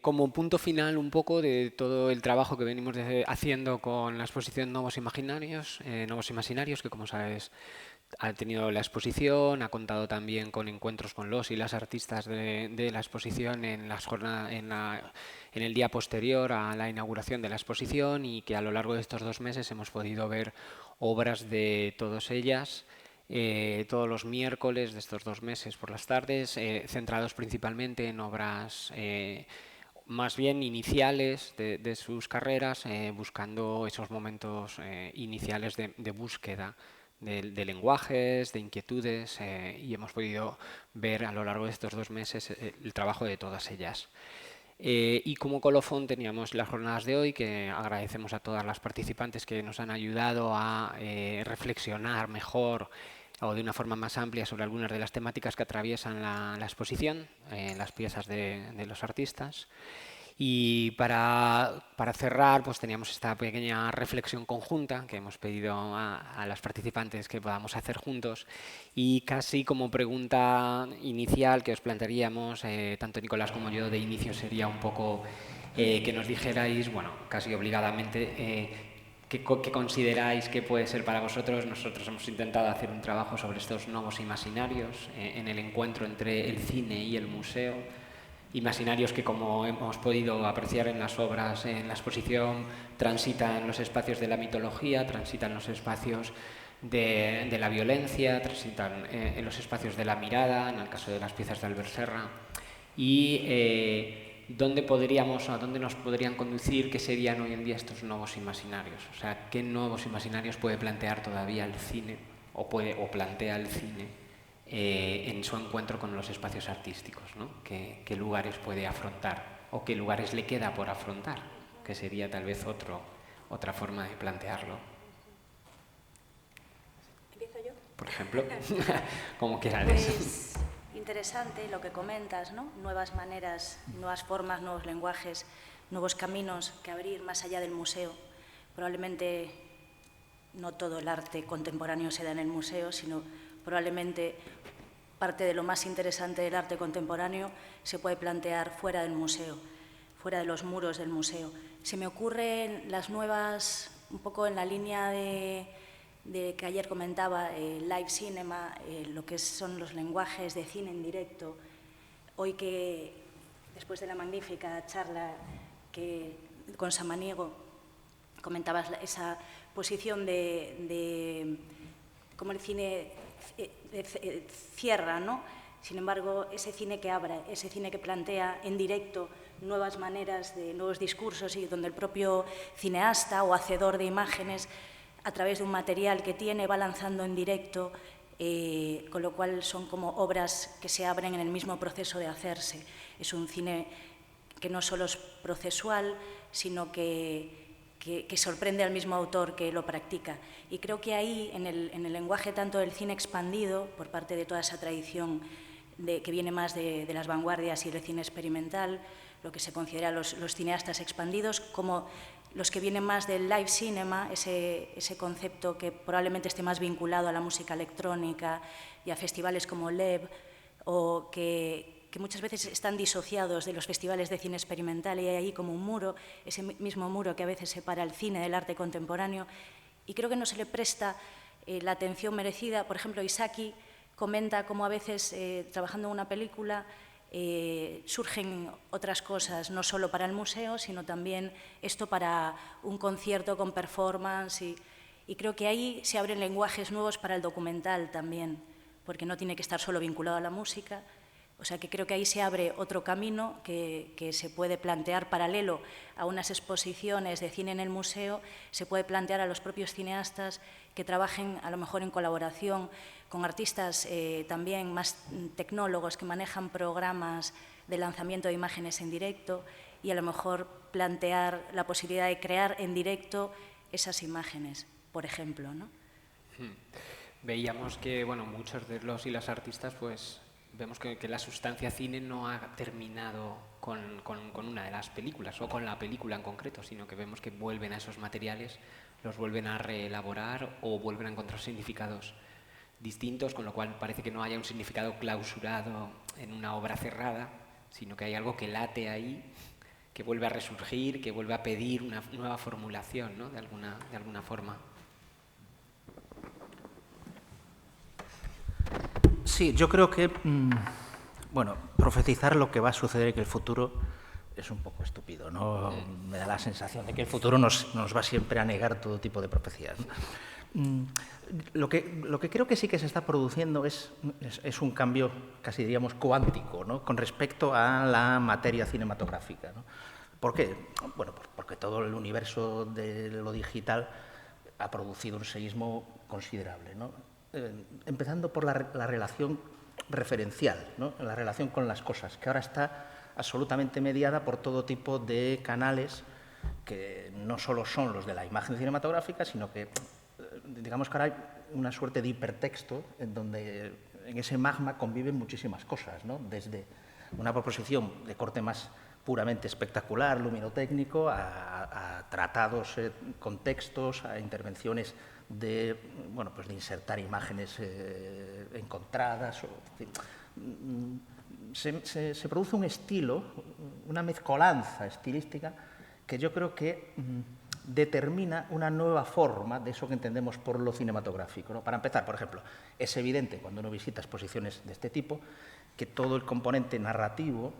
Como punto final un poco de todo el trabajo que venimos haciendo con la exposición Nuevos Imaginarios, que como sabes ha tenido la exposición, ha contado también con encuentros con los y las artistas de la exposición en las jornadas, en el día posterior a la inauguración de la exposición, y que a lo largo de estos 2 meses hemos podido ver obras de todas ellas. Todos los miércoles de estos 2 meses por las tardes, centrados principalmente en obras más bien iniciales de sus carreras, buscando esos momentos iniciales de búsqueda de lenguajes, de inquietudes, y hemos podido ver a lo largo de estos 2 meses el trabajo de todas ellas. Y como colofón teníamos las jornadas de hoy, que agradecemos a todas las participantes que nos han ayudado a reflexionar mejor o de una forma más amplia sobre algunas de las temáticas que atraviesan la exposición, las piezas de los artistas. Y para cerrar, pues teníamos esta pequeña reflexión conjunta que hemos pedido a las participantes que podamos hacer juntos, y casi como pregunta inicial que os plantearíamos, tanto Nicolás como yo, de inicio sería un poco que nos dijerais, bueno, casi obligadamente, ¿qué consideráis que puede ser para vosotros? Nosotros hemos intentado hacer un trabajo sobre estos nuevos imaginarios en el encuentro entre el cine y el museo. Imaginarios que, como hemos podido apreciar en las obras, en la exposición, transitan los espacios de la mitología, transitan los espacios de la violencia, transitan en los espacios de la mirada, en el caso de las piezas de Albert Serra, y a dónde nos podrían conducir, qué serían hoy en día estos nuevos imaginarios. O sea, qué nuevos imaginarios puede plantear todavía el cine, o plantea el cine, en su encuentro con los espacios artísticos, ¿no? ¿Qué lugares puede afrontar o qué lugares le queda por afrontar? Que sería tal vez otra forma de plantearlo. ¿Empiezo yo? Por ejemplo, como quieras. Pues interesante lo que comentas, ¿no? Nuevas maneras, nuevas formas, nuevos lenguajes, nuevos caminos que abrir más allá del museo. Probablemente no todo el arte contemporáneo se da en el museo, sino probablemente parte de lo más interesante del arte contemporáneo se puede plantear fuera del museo, fuera de los muros del museo. Se me ocurren las nuevas, un poco en la línea de que ayer comentaba, live cinema, lo que son los lenguajes de cine en directo. Hoy que, después de la magnífica charla que con Samaniego, comentabas esa posición de cómo el cine cierra, ¿no? Sin embargo, ese cine que abre, ese cine que plantea en directo nuevas maneras, de nuevos discursos, y donde el propio cineasta o hacedor de imágenes, a través de un material que tiene, va lanzando en directo, con lo cual son como obras que se abren en el mismo proceso de hacerse. Es un cine que no solo es procesual, sino que sorprende al mismo autor que lo practica. Y creo que ahí, en el lenguaje tanto del cine expandido, por parte de toda esa tradición que viene más de las vanguardias y del cine experimental, lo que se considera los cineastas expandidos, como los que vienen más del live cinema, ese concepto que probablemente esté más vinculado a la música electrónica y a festivales como LEB, o que muchas veces están disociados de los festivales de cine experimental, y hay ahí como un muro, ese mismo muro que a veces separa el cine del arte contemporáneo, y creo que no se le presta la atención merecida. Por ejemplo, Isaki comenta cómo a veces, trabajando en una película, surgen otras cosas, no solo para el museo, sino también esto para un concierto con performance, y creo que ahí se abren lenguajes nuevos para el documental también, porque no tiene que estar solo vinculado a la música. O sea que creo que ahí se abre otro camino que se puede plantear paralelo a unas exposiciones de cine en el museo, se puede plantear a los propios cineastas que trabajen a lo mejor en colaboración con artistas también más tecnólogos que manejan programas de lanzamiento de imágenes en directo, y a lo mejor plantear la posibilidad de crear en directo esas imágenes, por ejemplo, ¿no? Veíamos que, bueno, muchos de los y las artistas, pues vemos que la sustancia cine no ha terminado con una de las películas o con la película en concreto, sino que vemos que vuelven a esos materiales, los vuelven a reelaborar o vuelven a encontrar significados distintos, con lo cual parece que no haya un significado clausurado en una obra cerrada, sino que hay algo que late ahí que vuelve a resurgir, que vuelve a pedir una nueva formulación, ¿no? de alguna forma. Sí, yo creo que, bueno, profetizar lo que va a suceder en el futuro es un poco estúpido, ¿no? Me da la sensación de que el futuro nos va siempre a negar todo tipo de profecías, ¿no? Lo que creo que sí que se está produciendo es un cambio, casi diríamos, cuántico, ¿no? Con respecto a la materia cinematográfica, ¿no? ¿Por qué? Bueno, porque todo el universo de lo digital ha producido un seísmo considerable, ¿no? Empezando por la relación referencial, ¿no? La relación con las cosas, que ahora está absolutamente mediada por todo tipo de canales que no solo son los de la imagen cinematográfica, sino que, digamos que ahora hay una suerte de hipertexto en donde en ese magma conviven muchísimas cosas, ¿no? Desde una proposición de corte más puramente espectacular, luminotécnico, a tratados con textos, a intervenciones de, bueno, pues de insertar imágenes encontradas. Se produce un estilo, una mezcolanza estilística que yo creo que determina una nueva forma de eso que entendemos por lo cinematográfico, ¿no? Para empezar, por ejemplo, es evidente cuando uno visita exposiciones de este tipo que todo el componente narrativo,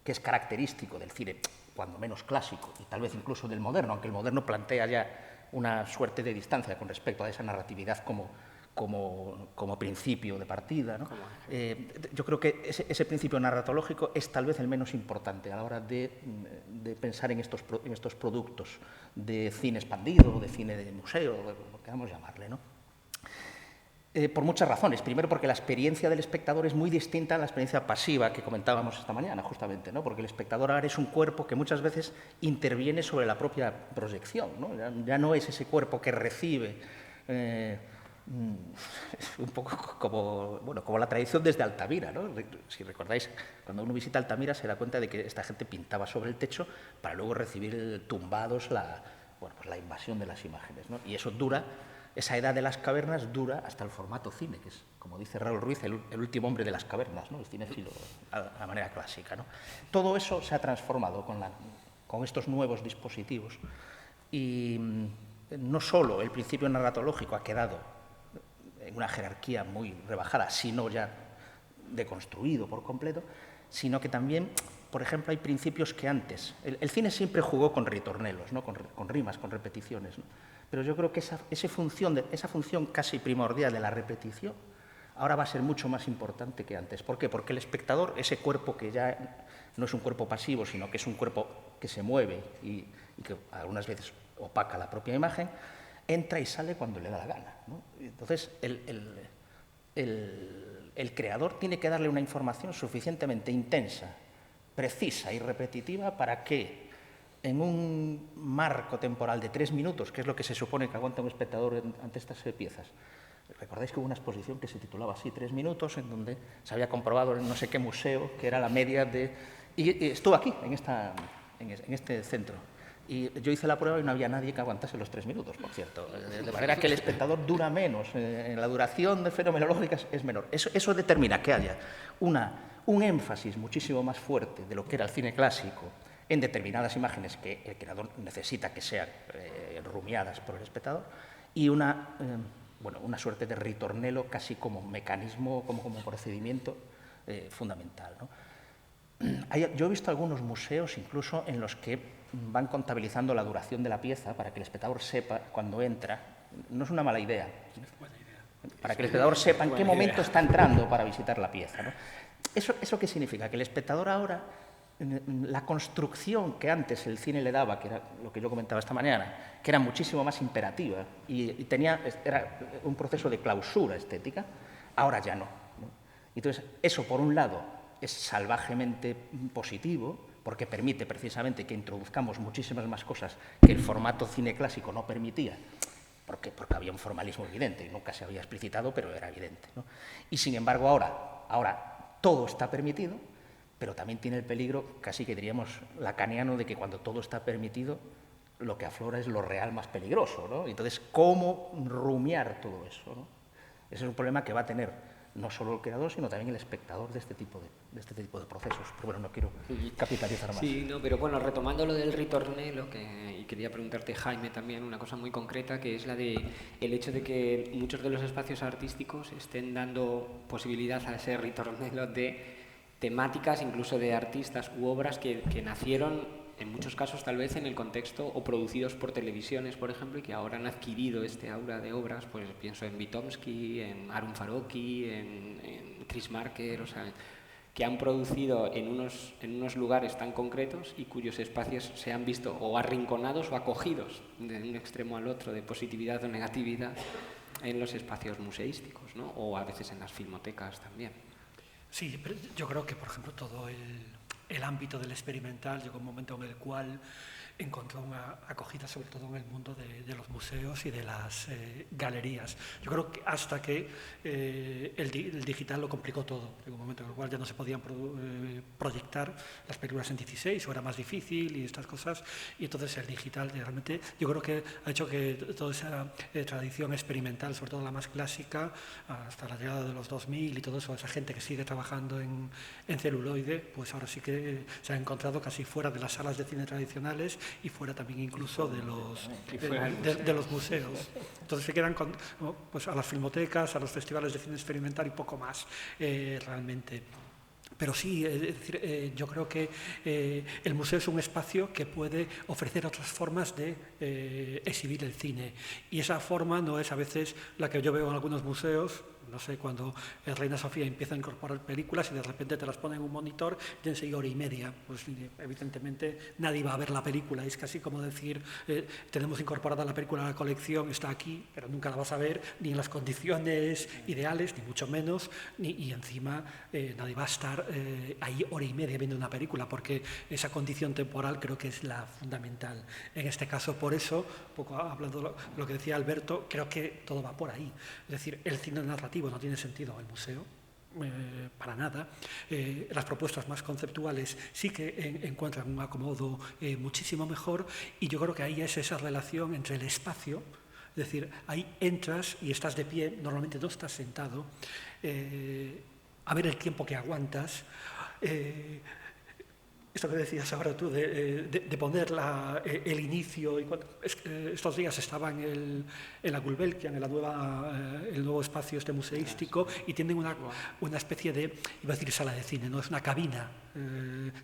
que es característico del cine, cuando menos clásico, y tal vez incluso del moderno, aunque el moderno plantea ya una suerte de distancia con respecto a esa narratividad como principio de partida, ¿no? Yo creo que ese principio narratológico es tal vez el menos importante a la hora de pensar en estos productos de cine expandido, de cine de museo, lo que queramos llamarle, ¿no? Por muchas razones. Primero, porque la experiencia del espectador es muy distinta a la experiencia pasiva que comentábamos esta mañana, justamente, ¿no? Porque el espectador ahora es un cuerpo que muchas veces interviene sobre la propia proyección, ¿no? Ya no es ese cuerpo que recibe, un poco como la tradición desde Altamira, ¿no? Si recordáis, cuando uno visita Altamira se da cuenta de que esta gente pintaba sobre el techo para luego recibir tumbados la invasión de las imágenes, ¿no? Y eso dura. Esa edad de las cavernas dura hasta el formato cine, que es, como dice Raúl Ruiz, el último hombre de las cavernas, ¿no? El cinéfilo a la manera clásica, ¿no? Todo eso se ha transformado con estos nuevos dispositivos y no solo el principio narratológico ha quedado en una jerarquía muy rebajada, sino ya deconstruido por completo, sino que también, por ejemplo, hay principios que antes... El cine siempre jugó con ritornelos, ¿no? Con rimas, con repeticiones, ¿no? Pero yo creo que esa función casi primordial de la repetición ahora va a ser mucho más importante que antes. ¿Por qué? Porque el espectador, ese cuerpo que ya no es un cuerpo pasivo, sino que es un cuerpo que se mueve y que algunas veces opaca la propia imagen, entra y sale cuando le da la gana, ¿no? Entonces, el creador tiene que darle una información suficientemente intensa, precisa y repetitiva para que en un marco temporal de 3 minutos, que es lo que se supone que aguanta un espectador ante estas piezas. Recordáis que hubo una exposición que se titulaba así, 3 minutos, en donde se había comprobado en no sé qué museo que era la media de... Y estuvo aquí, en este centro. Y yo hice la prueba y no había nadie que aguantase los 3 minutos, por cierto. De manera que el espectador dura menos, la duración de fenomenológica es menor. Eso determina que haya un énfasis muchísimo más fuerte de lo que era el cine clásico en determinadas imágenes que el creador necesita que sean rumiadas por el espectador, y una suerte de ritornelo casi como mecanismo, como procedimiento fundamental, ¿no? Yo he visto algunos museos incluso en los que van contabilizando la duración de la pieza para que el espectador sepa cuando entra. No es una mala idea. Para que el espectador sepa en qué momento está entrando para visitar la pieza, ¿no? ¿Eso qué significa? Que el espectador ahora... La construcción que antes el cine le daba, que era lo que yo comentaba esta mañana, que era muchísimo más imperativa y era un proceso de clausura estética, ahora ya no. Entonces, eso por un lado es salvajemente positivo, porque permite precisamente que introduzcamos muchísimas más cosas que el formato cine clásico no permitía, porque había un formalismo evidente, y nunca se había explicitado, pero era evidente, ¿no? Y sin embargo ahora todo está permitido, pero también tiene el peligro, casi que diríamos lacaniano, de que cuando todo está permitido, lo que aflora es lo real más peligroso, ¿no? Entonces, ¿cómo rumiar todo eso, ¿no? Ese es un problema que va a tener no solo el creador, sino también el espectador de este tipo de procesos. Pero bueno, no quiero capitalizar más. Sí, no, pero bueno, retomando lo del ritornello, y quería preguntarte, Jaime, también una cosa muy concreta, que es el hecho de que muchos de los espacios artísticos estén dando posibilidad a ese ritornello de temáticas, incluso de artistas u obras que nacieron en muchos casos tal vez en el contexto o producidos por televisiones, por ejemplo, y que ahora han adquirido este aura de obras, pues pienso en Vytomsky, en Arun Farocki, en Chris Marker, o sea, que han producido en unos lugares tan concretos y cuyos espacios se han visto o arrinconados o acogidos de un extremo al otro, de positividad o negatividad, en los espacios museísticos, ¿no? O a veces en las filmotecas también. Sí, pero yo creo que, por ejemplo, todo el ámbito del experimental llegó un momento en el cual encontró una acogida sobre todo en el mundo de los museos y de las galerías. Yo creo que hasta que el digital lo complicó todo. Llegó un momento en el cual ya no se podían proyectar las películas en 16 o era más difícil y estas cosas, y entonces el digital realmente yo creo que ha hecho que toda esa tradición experimental, sobre todo la más clásica, hasta la llegada de los 2000 y todo eso, esa gente que sigue trabajando en celuloide, pues ahora sí que se ha encontrado casi fuera de las salas de cine tradicionales y fuera también incluso de los museos. Entonces se quedan pues a las filmotecas, a los festivales de cine experimental y poco más realmente. Pero sí, es decir, yo creo que el museo es un espacio que puede ofrecer otras formas de exhibir el cine. Y esa forma no es a veces la que yo veo en algunos museos. No sé, cuando Reina Sofía empieza a incorporar películas y de repente te las pone en un monitor y enseguida hora y media. Pues evidentemente nadie va a ver la película. Es casi como decir, tenemos incorporada la película a la colección, está aquí, pero nunca la vas a ver ni en las condiciones ideales, ni mucho menos, y encima nadie va a estar ahí hora y media viendo una película, porque esa condición temporal creo que es la fundamental. En este caso, por eso, poco hablando de lo que decía Alberto, creo que todo va por ahí. Es decir, el cine narrativo no tiene sentido en el museo, para nada. Las propuestas más conceptuales sí que encuentran un acomodo muchísimo mejor, y yo creo que ahí es esa relación entre el espacio, es decir, ahí entras y estás de pie, normalmente no estás sentado, a ver el tiempo que aguantas. Esto que decías ahora tú, de poner el inicio. Y estos días estaba en la Gulbenkian, en el nuevo espacio museístico, y tienen una especie de, iba a decir sala de cine, no es una cabina,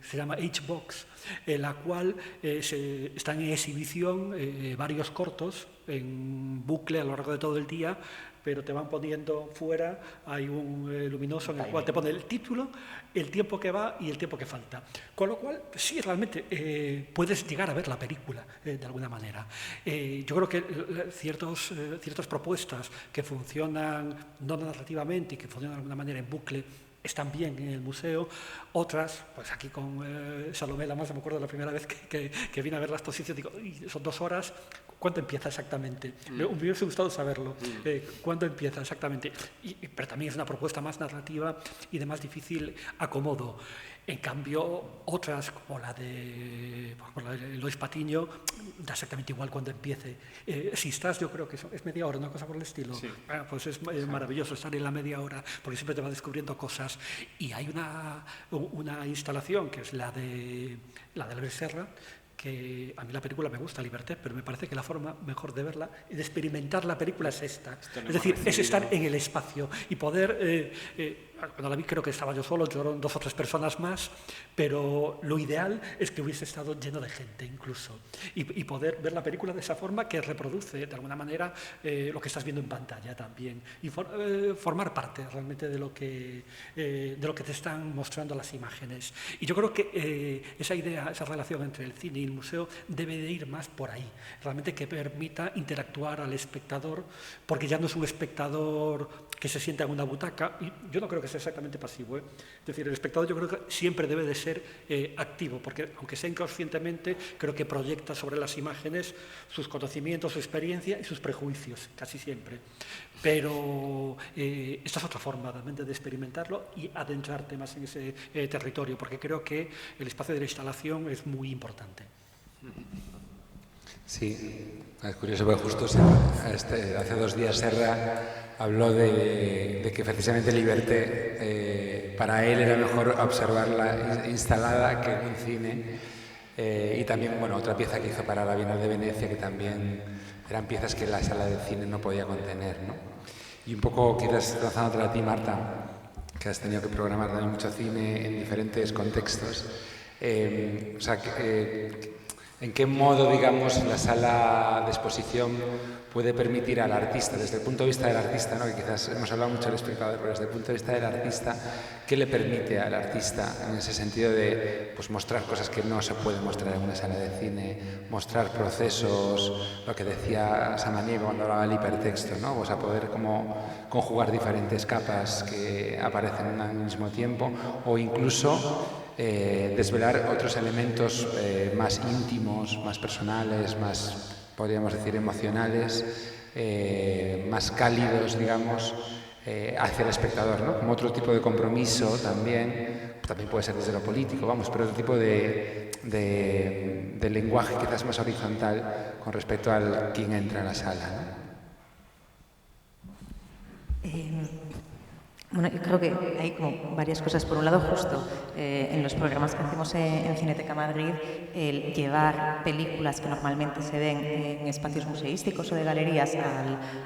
se llama H-Box, en la cual están en exhibición varios cortos en bucle a lo largo de todo el día, pero te van poniendo fuera, hay un luminoso en el cual te pone el título, el tiempo que va y el tiempo que falta. Con lo cual, sí, realmente puedes llegar a ver la película de alguna manera. Yo creo que ciertas propuestas que funcionan no narrativamente y que funcionan de alguna manera en bucle están bien en el museo. Otras, pues aquí con Salomé Lamas, me acuerdo la primera vez que vine a ver la exposición, digo, son 2 horas, ¿cuándo empieza exactamente? Me hubiese gustado saberlo, ¿cuándo empieza exactamente? Pero también es una propuesta más narrativa y de más difícil acomodo. En cambio, otras, como la de Lois Patiño, da exactamente igual cuando empiece. Si estás, yo creo que es media hora, una cosa por el estilo. Sí. Pues es maravilloso estar en la media hora, porque siempre te va descubriendo cosas. Y hay una instalación, que es la de Albert Serra, que a mí la película me gusta, Liberté, pero me parece que la forma mejor de verla y de experimentar la película es esta. Es decir, es estar en el espacio y poder... cuando la vi creo que estaba yo solo, fueron 2 o 3 personas más, pero lo ideal es que hubiese estado lleno de gente incluso, y poder ver la película de esa forma, que reproduce de alguna manera lo que estás viendo en pantalla también, y formar parte realmente de lo que te están mostrando las imágenes. Y yo creo que esa idea, esa relación entre el cine y el museo debe de ir más por ahí, realmente que permita interactuar al espectador, porque ya no es un espectador que se sienta en una butaca, y yo no creo que sea exactamente pasivo. Es decir, el espectador yo creo que siempre debe de ser activo, porque aunque sea inconscientemente, creo que proyecta sobre las imágenes sus conocimientos, su experiencia y sus prejuicios, casi siempre. Pero esta es otra forma realmente de experimentarlo y adentrarte más en ese territorio, porque creo que el espacio de la instalación es muy importante. Sí, es curioso porque justo hace 2 días Serra habló de que precisamente Liberté para él era mejor observarla instalada que en un cine. Y también, bueno, otra pieza que hizo para la Bienal de Venecia, que también eran piezas que la sala de cine no podía contener, ¿no? Y un poco quizás lanzándote a ti, Marta, que has tenido que programar también mucho cine en diferentes contextos. O sea, ¿en qué modo, digamos, la sala de exposición puede permitir al artista, desde el punto de vista del artista, ¿no? Que quizás hemos hablado mucho del espectador, pero desde el punto de vista del artista, ¿qué le permite al artista en ese sentido de pues, mostrar cosas que no se pueden mostrar en una sala de cine, mostrar procesos, lo que decía Samaniego cuando hablaba del hipertexto, ¿no? O sea, poder como conjugar diferentes capas que aparecen al mismo tiempo, o incluso desvelar otros elementos más íntimos, más personales, más, podríamos decir, emocionales, más cálidos, digamos, hacia el espectador, ¿no? Como otro tipo de compromiso también puede ser desde lo político, vamos, pero otro tipo de lenguaje quizás más horizontal con respecto al quien entra a la sala, ¿no? Bueno, yo creo que hay como varias cosas. Por un lado, justo en los programas que hacemos en Cineteca Madrid, el llevar películas que normalmente se ven en espacios museísticos o de galerías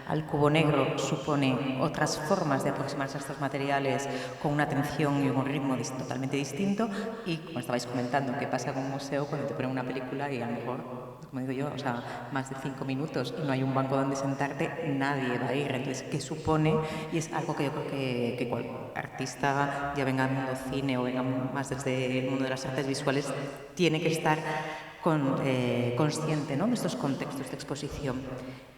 al cubo negro supone otras formas de aproximarse a estos materiales con una atención y un ritmo totalmente distinto. Y, como estabais comentando, ¿qué pasa con un museo cuando te ponen una película y a lo mejor, como digo yo, o sea, más de 5 minutos y no hay un banco donde sentarte, nadie va a ir? Entonces, ¿qué supone? Y es algo que yo creo que cualquier artista, ya venga del mundo cine o venga más desde el mundo de las artes visuales, tiene que estar consciente, ¿no?, de estos contextos de exposición.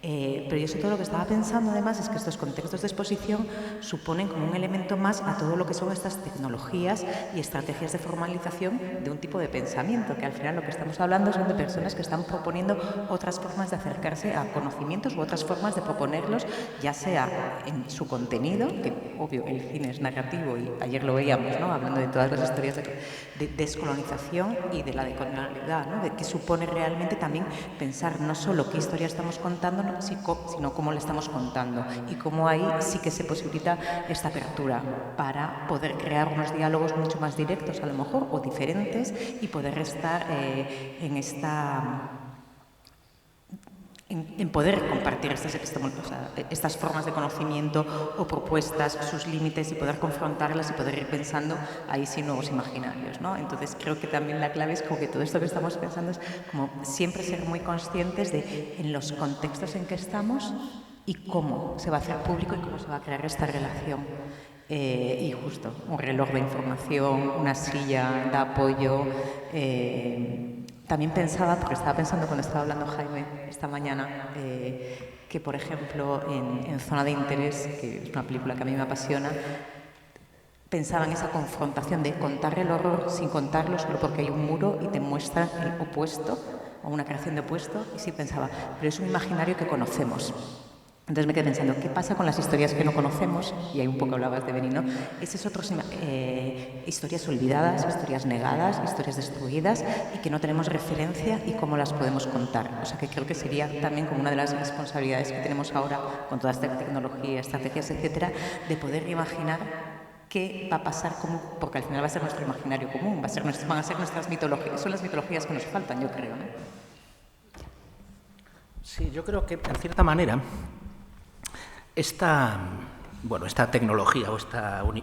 Pero yo sobre todo lo que estaba pensando además es que estos contextos de exposición suponen como un elemento más a todo lo que son estas tecnologías y estrategias de formalización de un tipo de pensamiento, que al final lo que estamos hablando son de personas que están proponiendo otras formas de acercarse a conocimientos u otras formas de proponerlos, ya sea en su contenido, que obvio el cine es narrativo y ayer lo veíamos, ¿no?, hablando de todas las historias de descolonización y de la decolonialidad, ¿no?, de qué supone realmente también pensar no solo qué historia estamos contando, sino cómo le estamos contando, y cómo ahí sí que se posibilita esta apertura para poder crear unos diálogos mucho más directos a lo mejor o diferentes y poder estar en poder compartir estas formas de conocimiento o propuestas, sus límites, y poder confrontarlas y poder ir pensando ahí sí nuevos imaginarios, ¿no? Entonces creo que también la clave es como que todo esto que estamos pensando es como siempre ser muy conscientes de en los contextos en que estamos y cómo se va a hacer público y cómo se va a crear esta relación. Y justo, un reloj de información, una silla de apoyo. También pensaba, porque estaba pensando cuando estaba hablando Jaime esta mañana, que por ejemplo en Zona de Interés, que es una película que a mí me apasiona, pensaba en esa confrontación de contar el horror sin contarlo solo porque hay un muro y te muestra el opuesto, o una creación de opuesto, y sí pensaba, pero es un imaginario que conocemos. Entonces me quedé pensando, ¿qué pasa con las historias que no conocemos? Y ahí un poco hablabas de Benino. Esas otras historias olvidadas, historias negadas, historias destruidas y que no tenemos referencia, y cómo las podemos contar. O sea, que creo que sería también como una de las responsabilidades que tenemos ahora con toda esta tecnología, estrategias, etcétera, de poder imaginar qué va a pasar, porque al final va a ser nuestro imaginario común, van a ser nuestras mitologías, son las mitologías que nos faltan, yo creo, ¿no? Sí, yo creo que, en cierta manera, esta tecnología o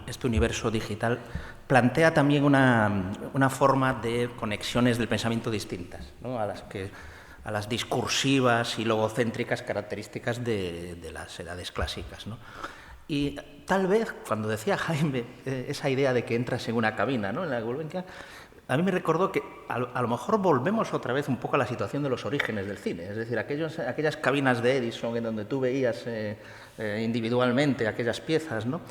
este universo digital plantea también una forma de conexiones del pensamiento distintas, ¿no?, a las discursivas y logocéntricas características de las edades clásicas, ¿no? Y tal vez, cuando decía Jaime esa idea de que entras en una cabina, ¿no?, en la Gulbenkian, a mí me recordó que a lo mejor volvemos otra vez un poco a la situación de los orígenes del cine, es decir, aquellas cabinas de Edison en donde tú veías individualmente aquellas piezas, ¿no?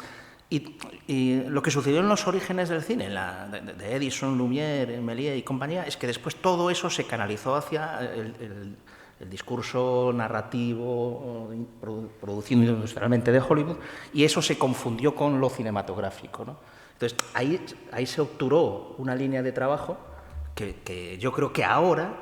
Y lo que sucedió en los orígenes del cine, de Edison, Lumière, Méliès y compañía, es que después todo eso se canalizó hacia el discurso narrativo producido industrialmente de Hollywood, y eso se confundió con lo cinematográfico, ¿no? Entonces, ahí se obturó una línea de trabajo que yo creo que ahora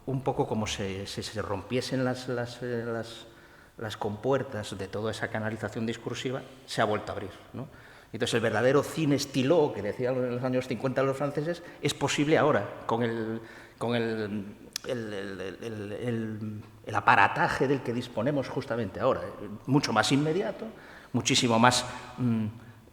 un poco como se rompiesen las compuertas de toda esa canalización discursiva, se ha vuelto a abrir, ¿no? Entonces, el verdadero cine estilo, que decían en los años 50 los franceses, es posible ahora, con el aparataje del que disponemos justamente ahora, mucho más inmediato, muchísimo más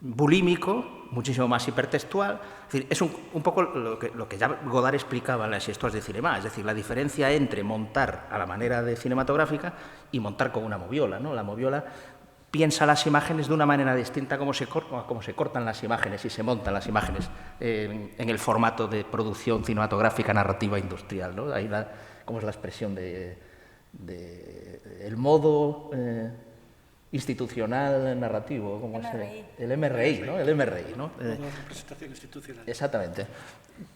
bulímico, muchísimo más hipertextual. Es decir, es un poco lo que ya Godard explicaba en las histoires de cinema, es decir, la diferencia entre montar a la manera de cinematográfica y montar con una moviola, ¿no? La moviola piensa las imágenes de una manera distinta a cómo se cortan las imágenes y se montan las imágenes en el formato de producción cinematográfica narrativa industrial, ¿no? Ahí ¿cómo es la expresión el modo institucional narrativo? ¿Cómo MRI. El MRI, ¿no? El MRI, ¿no? Representación institucional. Exactamente.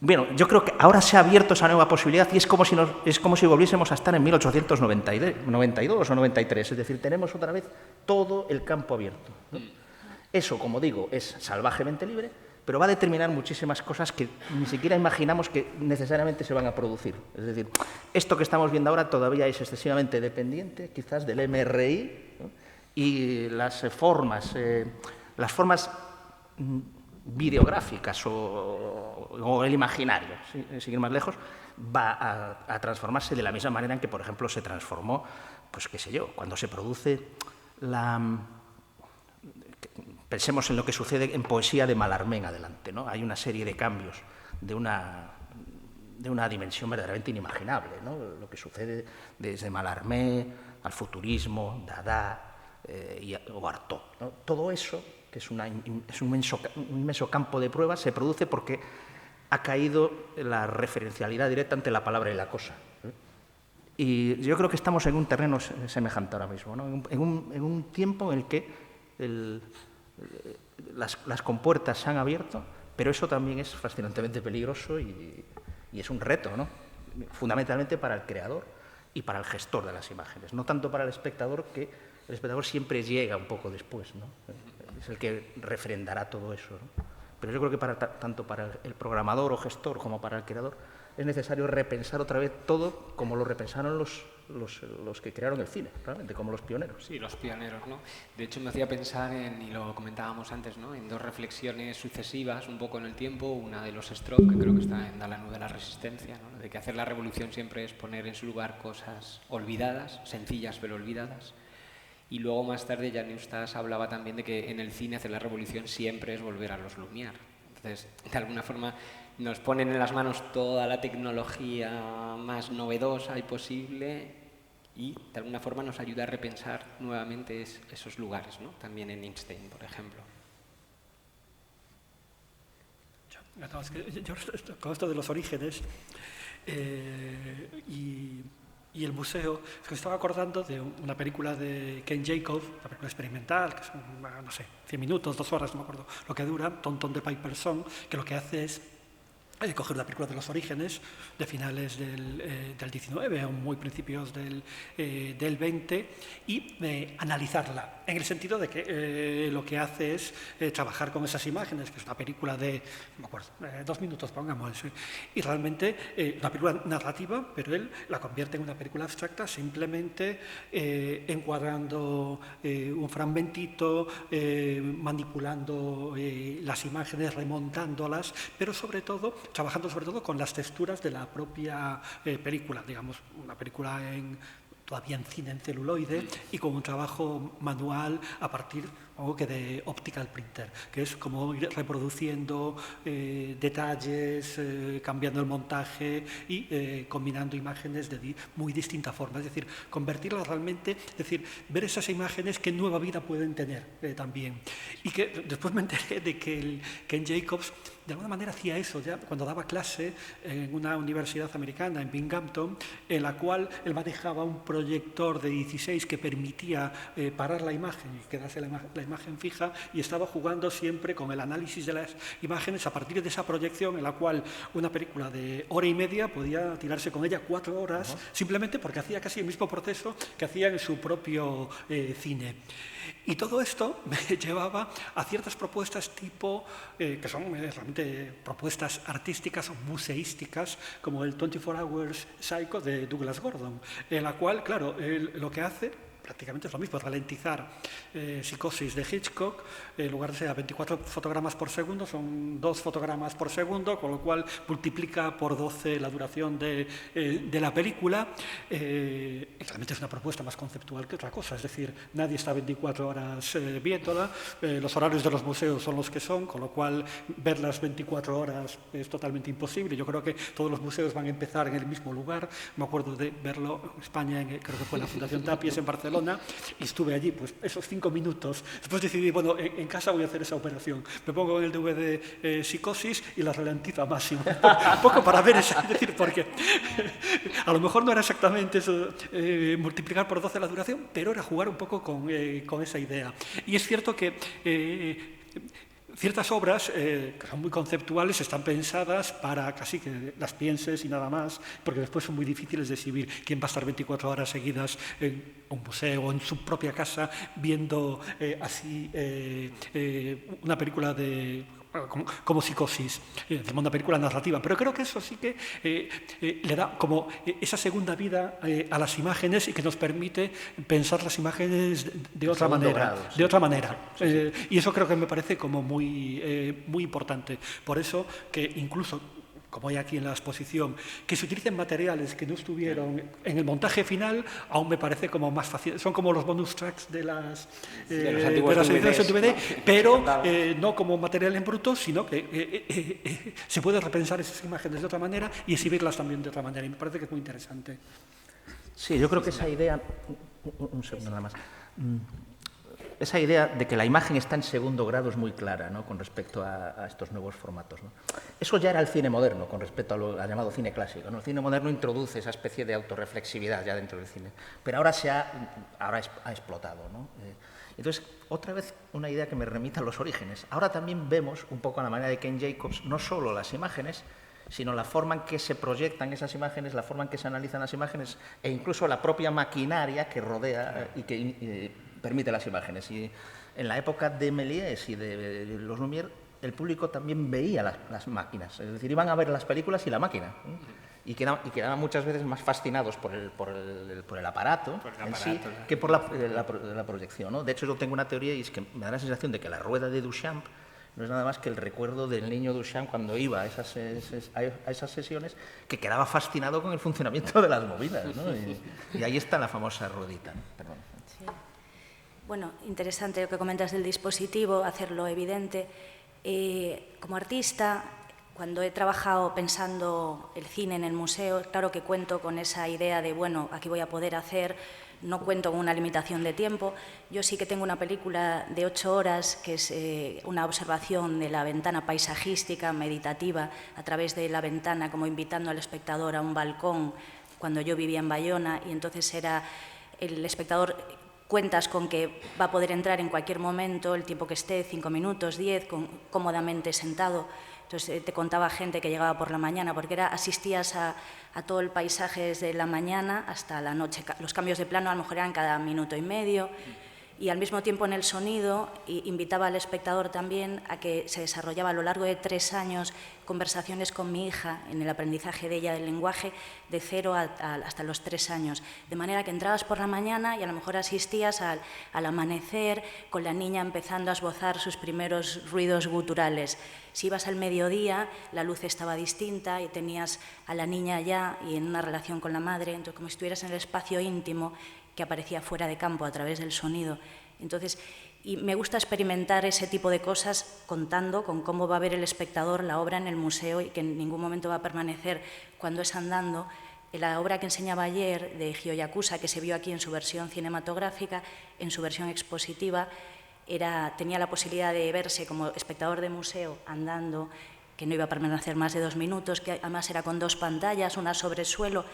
Bueno, yo creo que ahora se ha abierto esa nueva posibilidad y es como si volviésemos a estar en 1892 o 93, es decir, tenemos otra vez todo el campo abierto, ¿no? Eso, como digo, es salvajemente libre, pero va a determinar muchísimas cosas que ni siquiera imaginamos que necesariamente se van a producir. Es decir, esto que estamos viendo ahora todavía es excesivamente dependiente, quizás, del MRI, ¿no? Y las formas videográficas o el imaginario, sin ir más lejos, va a transformarse de la misma manera en que, por ejemplo, se transformó, pues qué sé yo, cuando se produce pensemos en lo que sucede en poesía de Mallarmé en adelante, ¿no? Hay una serie de cambios de una dimensión verdaderamente inimaginable, ¿no? Lo que sucede desde Mallarmé al futurismo, Dada o Artaud, ¿no? Todo eso, que es un inmenso campo de pruebas, se produce porque ha caído la referencialidad directa entre la palabra y la cosa, ¿eh? Y yo creo que estamos en un terreno semejante ahora mismo, ¿no? En un tiempo en el que las compuertas se han abierto, pero eso también es fascinantemente peligroso y es un reto, ¿no? Fundamentalmente para el creador y para el gestor de las imágenes, no tanto para el espectador, que el espectador siempre llega un poco después, ¿no? Es el que refrendará todo eso, ¿no? Pero yo creo que tanto para el programador o gestor como para el creador es necesario repensar otra vez todo como lo repensaron los que crearon el cine, realmente, como los pioneros. Sí, los pioneros, ¿no? De hecho, me hacía pensar y lo comentábamos antes, ¿no? En dos reflexiones sucesivas, un poco en el tiempo, una de los Stroop, que creo que está en Dalanu de la Resistencia, ¿no? De que hacer la revolución siempre es poner en su lugar cosas olvidadas, sencillas pero olvidadas. Y luego más tarde Jan Eustace hablaba también de que en el cine hacer la revolución siempre es volver a los Lumière. Entonces, de alguna forma, nos ponen en las manos toda la tecnología más novedosa y posible y de alguna forma nos ayuda a repensar nuevamente esos lugares, ¿no? También en Einstein, por ejemplo. Yo con esto de los orígenes y el museo, es que estaba acordando de una película de Ken Jacob, una película experimental, que son, no sé, 100 minutos, 2 horas, no me acuerdo lo que dura, Tonton de Piper Song, que lo que hace es coger la película de los orígenes de finales del 19 o muy principios del 20 y analizarla, en el sentido de que lo que hace es trabajar con esas imágenes, que es una película de, no me acuerdo, 2 minutos, pongamos, y realmente una película narrativa, pero él la convierte en una película abstracta simplemente encuadrando un fragmentito, manipulando las imágenes, remontándolas, pero sobre todo trabajando sobre todo con las texturas de la propia película, digamos, una película todavía en cine en celuloide y con un trabajo manual a partir de optical printer, que es como ir reproduciendo detalles, cambiando el montaje y combinando imágenes de muy distintas formas, es decir, convertirlas realmente, es decir, ver esas imágenes qué nueva vida pueden tener también. Y que después me enteré de que el Ken Jacobs de alguna manera hacía eso ya cuando daba clase en una universidad americana, en Binghamton, en la cual él manejaba un proyector de 16 que permitía parar la imagen y quedarse la imagen fija y estaba jugando siempre con el análisis de las imágenes a partir de esa proyección en la cual una película de hora y media podía tirarse con ella 4 horas, simplemente porque hacía casi el mismo proceso que hacía en su propio cine. Y todo esto me llevaba a ciertas propuestas tipo, que son realmente propuestas artísticas o museísticas, como el 24 Hours Psycho de Douglas Gordon, en la cual, claro, lo que hace prácticamente es lo mismo, ralentizar Psicosis de Hitchcock, en lugar de ser a 24 fotogramas por segundo, son 2 fotogramas por segundo, con lo cual multiplica por 12 la duración de la película. Y realmente es una propuesta más conceptual que otra cosa, es decir, nadie está 24 horas viéndola, los horarios de los museos son los que son, con lo cual ver las 24 horas es totalmente imposible. Yo creo que todos los museos van a empezar en el mismo lugar. Me acuerdo de verlo en España, creo que fue la Fundación Tapies en Barcelona, y estuve allí pues esos 5 minutos. Después decidí, bueno, en casa voy a hacer esa operación. Me pongo en el DVD Psicosis y la ralentizo a máximo. Un poco para ver esa, es decir, porque a lo mejor no era exactamente eso, multiplicar por 12 la duración, pero era jugar un poco con esa idea. Y es cierto que ciertas obras que son muy conceptuales están pensadas para casi que las pienses y nada más, porque después son muy difíciles de exhibir. ¿Quién va a estar 24 horas seguidas en un museo o en su propia casa viendo así una película como Psicosis, una película narrativa? Pero creo que eso sí que le da como esa segunda vida a las imágenes y que nos permite pensar las imágenes de otra manera. Grado, sí. De otra manera. Sí. Y eso creo que me parece como muy importante. Por eso que incluso, como hay aquí en la exposición, que se utilicen materiales que no estuvieron en el montaje final, aún me parece como más fácil. Son como los bonus tracks de las ediciones en DVD, pero no como material en bruto, sino que se puede repensar esas imágenes de otra manera y exhibirlas también de otra manera. Y me parece que es muy interesante. Sí, yo creo que esa idea... Un segundo nada más. Esa idea de que la imagen está en segundo grado es muy clara, ¿no?, con respecto a estos nuevos formatos, ¿no? Eso ya era el cine moderno con respecto al llamado cine clásico, ¿no? El cine moderno introduce esa especie de autorreflexividad ya dentro del cine, pero ahora ha explotado, ¿no? Entonces, otra vez una idea que me remite a los orígenes. Ahora también vemos, un poco a la manera de Ken Jacobs, no solo las imágenes, sino la forma en que se proyectan esas imágenes, la forma en que se analizan las imágenes e incluso la propia maquinaria que rodea y que permite las imágenes. Y en la época de Méliès y de los Lumière, el público también veía las máquinas, es decir, iban a ver las películas y la máquina, y quedaban muchas veces más fascinados por el aparato en sí que por la proyección, ¿no? De hecho, yo tengo una teoría y es que me da la sensación de que la rueda de Duchamp no es nada más que el recuerdo del niño Duchamp cuando iba a esas sesiones, que quedaba fascinado con el funcionamiento de las movidas, ¿no? Y ahí está la famosa ruedita, ¿no? Perdón. Sí. Bueno, interesante lo que comentas del dispositivo, hacerlo evidente. Como artista, cuando he trabajado pensando el cine en el museo, claro que cuento con esa idea de, bueno, aquí voy a poder hacer, no cuento con una limitación de tiempo. Yo sí que tengo una película de 8 horas, que es una observación de la ventana paisajística, meditativa, a través de la ventana, como invitando al espectador a un balcón, cuando yo vivía en Bayona, y entonces era el espectador... Cuentas con que va a poder entrar en cualquier momento, el tiempo que esté, 5 minutos, 10, cómodamente sentado. Entonces te contaba gente que llegaba por la mañana, porque asistías a todo el paisaje desde la mañana hasta la noche. Los cambios de plano a lo mejor eran cada minuto y medio. Y al mismo tiempo en el sonido invitaba al espectador también a que se desarrollaba a lo largo de 3 años conversaciones con mi hija en el aprendizaje de ella del lenguaje de 0 hasta los 3 años. De manera que entrabas por la mañana y a lo mejor asistías al amanecer con la niña empezando a esbozar sus primeros ruidos guturales. Si ibas al mediodía, la luz estaba distinta y tenías a la niña ya y en una relación con la madre, entonces como si estuvieras en el espacio íntimo que aparecía fuera de campo a través del sonido. Entonces, y me gusta experimentar ese tipo de cosas contando con cómo va a ver el espectador la obra en el museo y que en ningún momento va a permanecer cuando es andando. La obra que enseñaba ayer de Hideo Yakuza, que se vio aquí en su versión cinematográfica, en su versión expositiva, tenía la posibilidad de verse como espectador de museo andando, que no iba a permanecer más de 2 minutos, que además era con 2 pantallas, una sobre el suelo.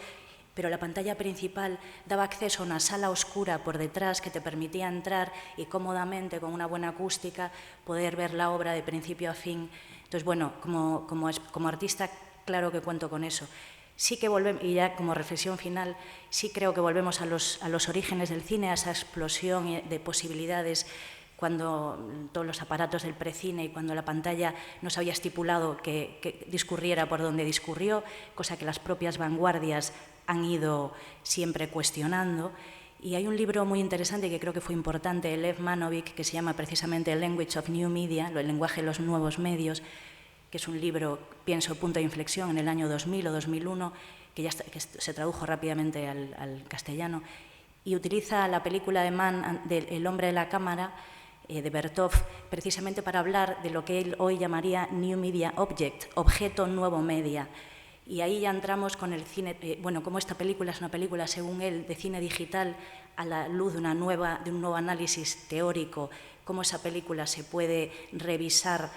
pero la pantalla principal daba acceso a una sala oscura por detrás que te permitía entrar y cómodamente, con una buena acústica, poder ver la obra de principio a fin. Entonces, bueno, como artista, claro que cuento con eso. Sí que volvemos, y ya como reflexión final, sí creo que volvemos a los orígenes del cine, a esa explosión de posibilidades cuando todos los aparatos del precine y cuando la pantalla no se había estipulado que discurriera por donde discurrió, cosa que las propias vanguardias han ido siempre cuestionando. Y hay un libro muy interesante que creo que fue importante, de Lev Manovic, que se llama precisamente Language of New Media, el lenguaje de los nuevos medios, que es un libro, pienso, punto de inflexión en el año 2000 o 2001, que se tradujo rápidamente al castellano, y utiliza la película de Mann, El hombre de la cámara, de Bertov, precisamente para hablar de lo que él hoy llamaría New Media Object, objeto nuevo media. Y ahí ya entramos con el cine, bueno, como esta película es una película, según él, de cine digital, a la luz de un nuevo análisis teórico, cómo esa película se puede revisar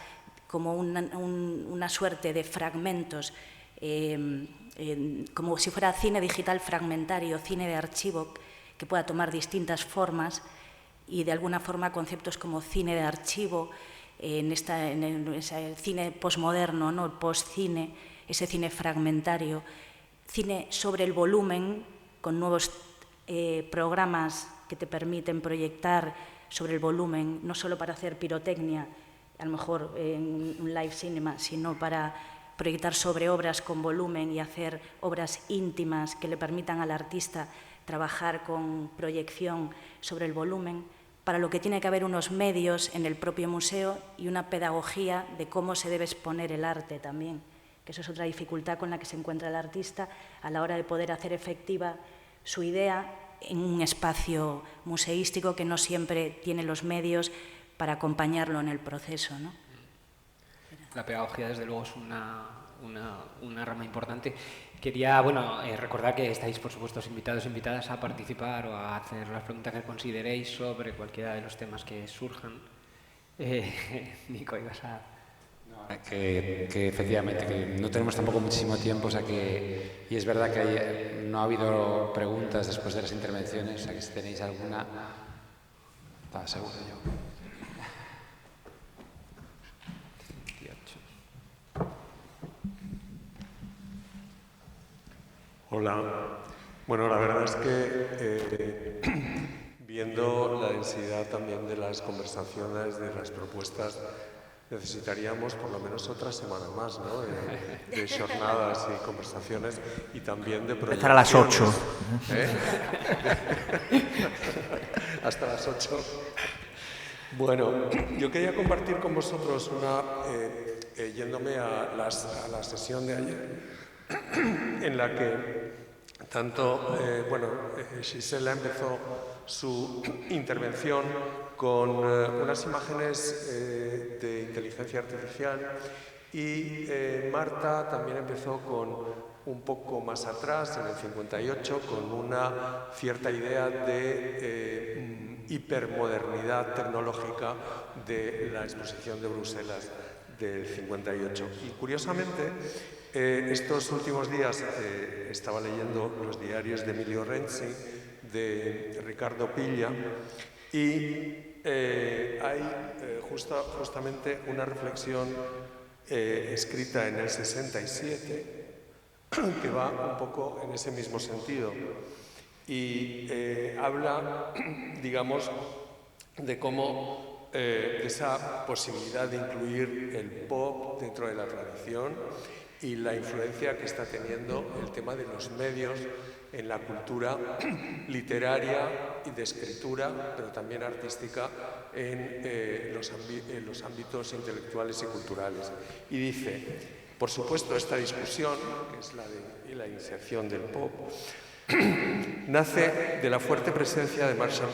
como una suerte de fragmentos, como si fuera cine digital fragmentario, cine de archivo, que pueda tomar distintas formas, y de alguna forma conceptos como cine de archivo, en ese cine posmoderno, ¿no? El postcine, ese cine fragmentario, cine sobre el volumen, con nuevos programas que te permiten proyectar sobre el volumen, no solo para hacer pirotecnia, a lo mejor en un live cinema, sino para proyectar sobre obras con volumen y hacer obras íntimas que le permitan al artista trabajar con proyección sobre el volumen, para lo que tiene que haber unos medios en el propio museo y una pedagogía de cómo se debe exponer el arte también, que eso es otra dificultad con la que se encuentra el artista a la hora de poder hacer efectiva su idea en un espacio museístico que no siempre tiene los medios para acompañarlo en el proceso, ¿no? La pedagogía, desde luego, es una rama importante. Quería, recordar que estáis, por supuesto, invitados e invitadas a participar o a hacer las preguntas que consideréis sobre cualquiera de los temas que surjan. Nico, ibas a... Que efectivamente, que no tenemos tampoco muchísimo tiempo, o sea que, y es verdad que no ha habido preguntas después de las intervenciones, o sea que si tenéis alguna, estaba seguro yo. Hola. Bueno, la verdad es que viendo la densidad también de las conversaciones, de las propuestas, necesitaríamos por lo menos otra semana más, ¿no? De jornadas y conversaciones y también de proyecciones. Empezar a las 8. Hasta las 8. Bueno, yo quería compartir con vosotros yéndome a la sesión de ayer, en la que tanto, Gisela empezó su intervención con unas imágenes de inteligencia artificial y Marta también empezó con un poco más atrás, en el 58, con una cierta idea de hipermodernidad tecnológica de la exposición de Bruselas del 58. Y curiosamente, estos últimos días estaba leyendo los diarios de Emilio Renzi, de Ricardo Piglia, y hay justamente una reflexión escrita en el 67 que va un poco en ese mismo sentido y habla, digamos, de cómo esa posibilidad de incluir el pop dentro de la tradición y la influencia que está teniendo el tema de los medios en la cultura literaria y de escritura, pero también artística, en los ámbitos intelectuales y culturales. Y dice, por supuesto, esta discusión, que es la de la iniciación del pop, nace de la fuerte presencia de Marshall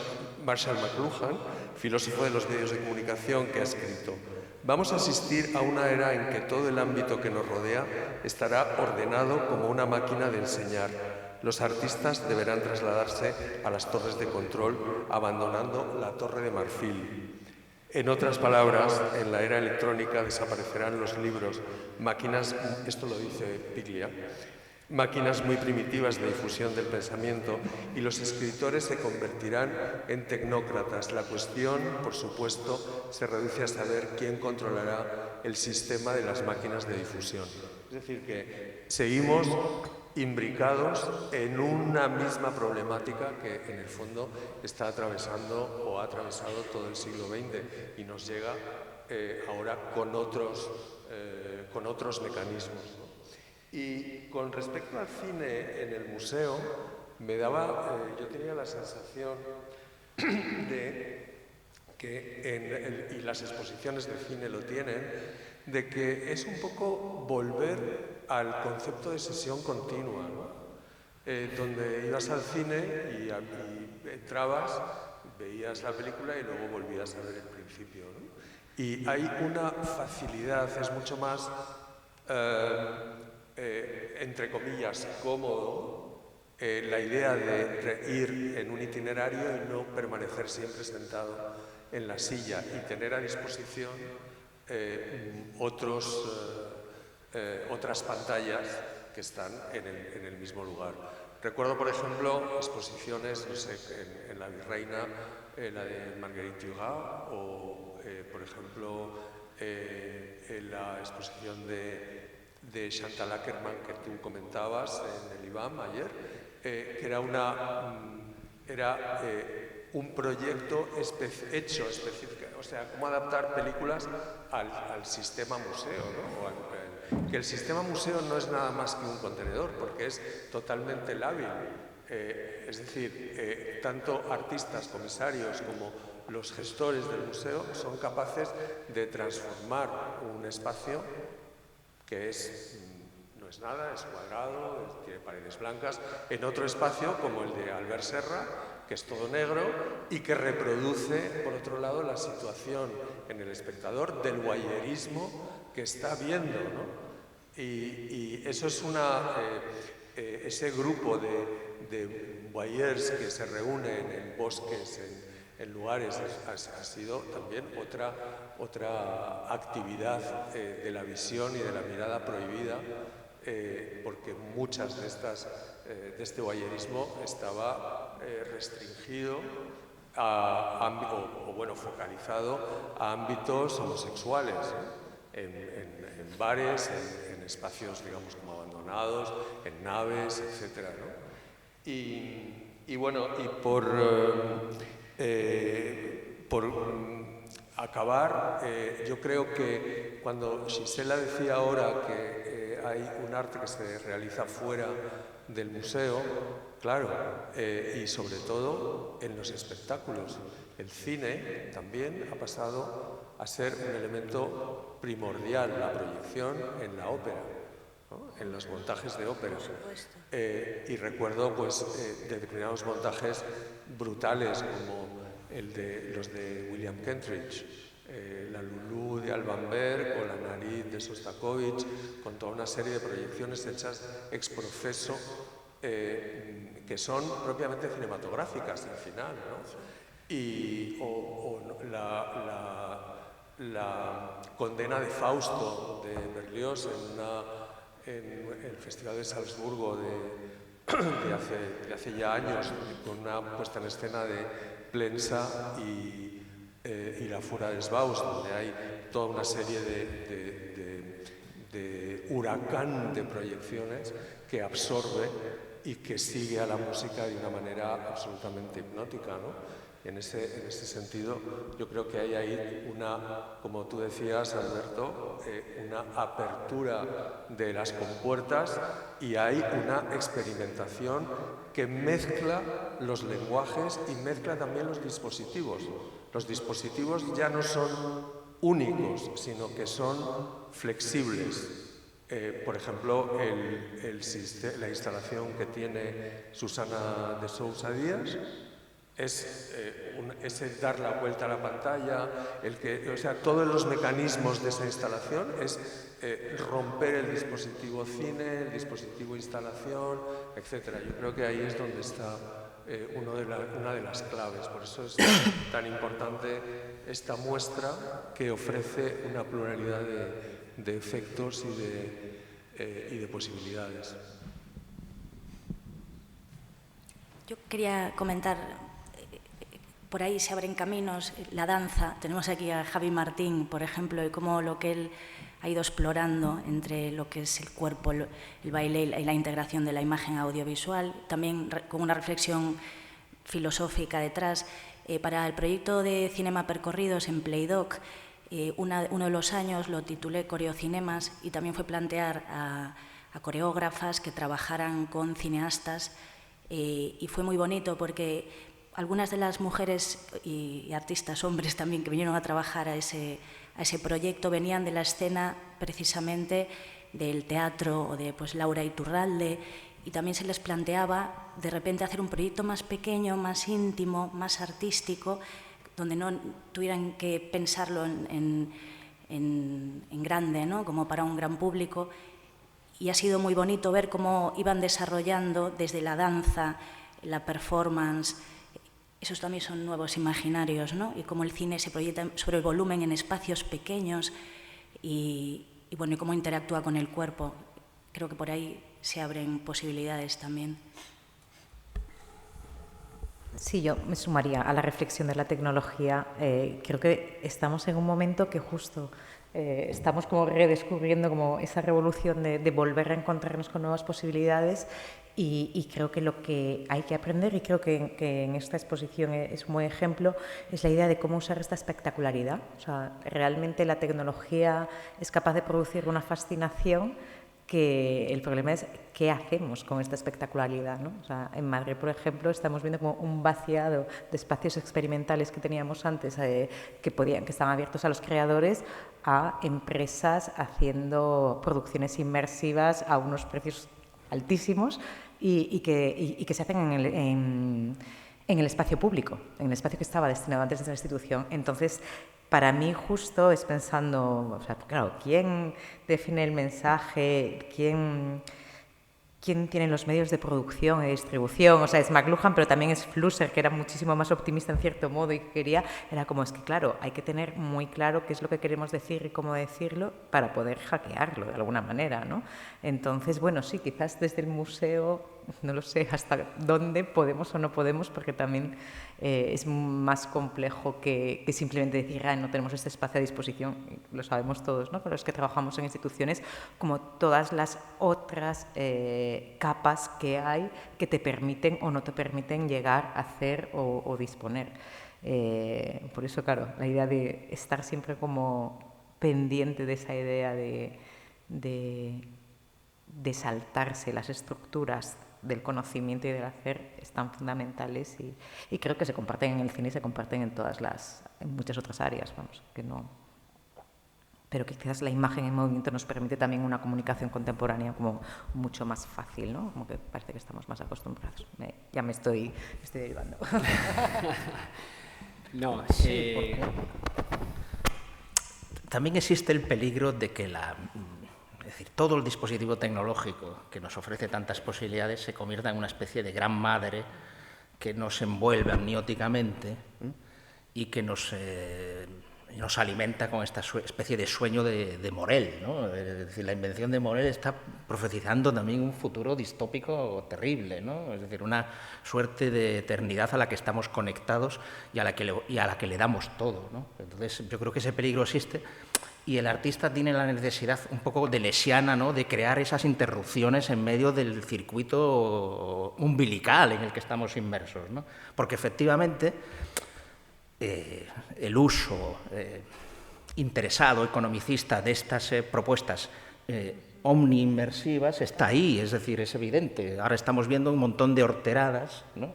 McLuhan, filósofo de los medios de comunicación, que ha escrito: vamos a asistir a una era en que todo el ámbito que nos rodea estará ordenado como una máquina de enseñar. Los artistas deberán trasladarse a las torres de control, abandonando la torre de marfil. En otras palabras, en la era electrónica desaparecerán los libros, máquinas, esto lo dice Piglia, máquinas muy primitivas de difusión del pensamiento y los escritores se convertirán en tecnócratas. La cuestión, por supuesto, se reduce a saber quién controlará el sistema de las máquinas de difusión. Es decir, que seguimos imbricados en una misma problemática que en el fondo está atravesando o ha atravesado todo el siglo XX y nos llega ahora con otros mecanismos, ¿no? Y con respecto al cine en el museo, yo tenía la sensación de que, y las exposiciones de cine lo tienen, de que es un poco volver al concepto de sesión continua, ¿no? Donde ibas al cine y entrabas, veías la película y luego volvías a ver el principio, ¿no? Y hay una facilidad, es mucho más, entre comillas, cómodo, la idea de ir en un itinerario y no permanecer siempre sentado en la silla y tener a disposición otras pantallas que están en el mismo lugar. Recuerdo, por ejemplo, exposiciones, no sé, en la Virreina, la de Marguerite Duras, o, por ejemplo, la exposición de Chantal Akerman que tú comentabas en el IBAM ayer, que era un proyecto hecho específico, o sea, cómo adaptar películas al sistema museo, ¿no? Que el sistema museo no es nada más que un contenedor, porque es totalmente lábil. Es decir, tanto artistas, comisarios como los gestores del museo son capaces de transformar un espacio que no es nada, es cuadrado, tiene paredes blancas, en otro espacio como el de Albert Serra, que es todo negro y que reproduce, por otro lado, la situación en el espectador del voyerismo que está viendo, ¿no? Y eso es ese grupo de voyeurs que se reúnen en bosques, en lugares, ha sido también otra actividad de la visión y de la mirada prohibida, porque muchas de este voyerismo estaba restringido focalizado a ámbitos homosexuales, en bares, en espacios, digamos, como abandonados, en naves, etc., ¿no? Y por acabar, yo creo que cuando Gisela decía ahora que hay un arte que se realiza fuera del museo, claro, y sobre todo en los espectáculos. El cine también ha pasado a ser un elemento primordial, la proyección en la ópera, ¿no? En los montajes de ópera. Y recuerdo pues, determinados montajes brutales como los de William Kentridge, la Lulú de Alban Berg o la Nariz de Sostakovich, con toda una serie de proyecciones hechas ex professo, que son propiamente cinematográficas al final, ¿no? La condena de Fausto de Berlioz en el Festival de Salzburgo de hace ya años, con una puesta en escena de Plensa y La Fura des Baus, donde hay toda una serie de huracán de proyecciones que absorbe y que sigue a la música de una manera absolutamente hipnótica, ¿no? En ese sentido, yo creo que hay ahí como tú decías, Alberto, una apertura de las compuertas y hay una experimentación que mezcla los lenguajes y mezcla también los dispositivos. Los dispositivos ya no son únicos, sino que son flexibles. Por ejemplo, la instalación que tiene Susana de Sousa Díaz es dar la vuelta a la pantalla, o sea, todos los mecanismos de esa instalación es romper el dispositivo cine, el dispositivo instalación, etc. Yo creo que ahí es donde está una de las claves. Por eso es tan importante esta muestra que ofrece una pluralidad de efectos y de posibilidades. Yo quería comentar, por ahí se abren caminos, la danza. Tenemos aquí a Javi Martín, por ejemplo, y cómo lo que él ha ido explorando entre lo que es el cuerpo, el baile y la integración de la imagen audiovisual, también con una reflexión filosófica detrás. Para el proyecto de Cinema Percorridos en Playdoc, uno de los años lo titulé Coreocinemas y también fue plantear a coreógrafas que trabajaran con cineastas y fue muy bonito porque algunas de las mujeres y artistas hombres también que vinieron a trabajar a ese proyecto venían de la escena precisamente del teatro o de Laura Iturralde, y también se les planteaba de repente hacer un proyecto más pequeño, más íntimo, más artístico, donde no tuvieran que pensarlo en grande, ¿no? Como para un gran público. Y ha sido muy bonito ver cómo iban desarrollando desde la danza, la performance. Esos también son nuevos imaginarios, ¿no? Y cómo el cine se proyecta sobre el volumen en espacios pequeños y bueno, y cómo interactúa con el cuerpo. Creo que por ahí se abren posibilidades también. Sí, yo me sumaría a la reflexión de la tecnología. Creo que estamos en un momento que justo estamos como redescubriendo como esa revolución de volver a encontrarnos con nuevas posibilidades y creo que lo que hay que aprender, y creo que en esta exposición es un buen ejemplo, es la idea de cómo usar esta espectacularidad. O sea, realmente la tecnología es capaz de producir una fascinación que el problema es qué hacemos con esta espectacularidad, ¿no? O sea, en Madrid, por ejemplo, estamos viendo como un vaciado de espacios experimentales que teníamos antes, que estaban abiertos a los creadores, a empresas haciendo producciones inmersivas a unos precios altísimos y que se hacen en el espacio público, en el espacio que estaba destinado antes de la institución. Entonces, para mí justo es pensando, o sea, claro, ¿quién define el mensaje? ¿Quién tiene los medios de producción y distribución? O sea, es McLuhan, pero también es Flusser, que era muchísimo más optimista en cierto modo y que era como, es que claro, hay que tener muy claro qué es lo que queremos decir y cómo decirlo para poder hackearlo de alguna manera, ¿no? Entonces, bueno, sí, quizás desde el museo, no lo sé hasta dónde podemos o no podemos, porque también es más complejo que simplemente decir, no tenemos este espacio a disposición, lo sabemos todos, ¿no? Pero los que trabajamos en instituciones, como todas las otras capas que hay que te permiten o no te permiten llegar a hacer o disponer. Por eso, claro, la idea de estar siempre como pendiente de esa idea de saltarse las estructuras del conocimiento y del hacer están fundamentales y creo que se comparten en el cine y se comparten en muchas otras áreas, vamos, que no. Pero que quizás la imagen en movimiento nos permite también una comunicación contemporánea como mucho más fácil, ¿no? Como que parece que estamos más acostumbrados. Ya me estoy derivando. No, sí, porque también existe el peligro de que es decir, todo el dispositivo tecnológico que nos ofrece tantas posibilidades se convierta en una especie de gran madre que nos envuelve amnióticamente y que nos alimenta con esta especie de sueño de Morel, ¿no? Es decir, la invención de Morel está profetizando también un futuro distópico terrible, ¿no? Es decir, una suerte de eternidad a la que estamos conectados y a la que le damos todo, ¿no? Entonces, yo creo que ese peligro existe. Y el artista tiene la necesidad un poco de lesiana, ¿no?, de crear esas interrupciones en medio del circuito umbilical en el que estamos inmersos, ¿no? Porque efectivamente el uso interesado, economicista de estas propuestas omni-inmersivas está ahí, es decir, es evidente. Ahora estamos viendo un montón de horteradas, ¿no?,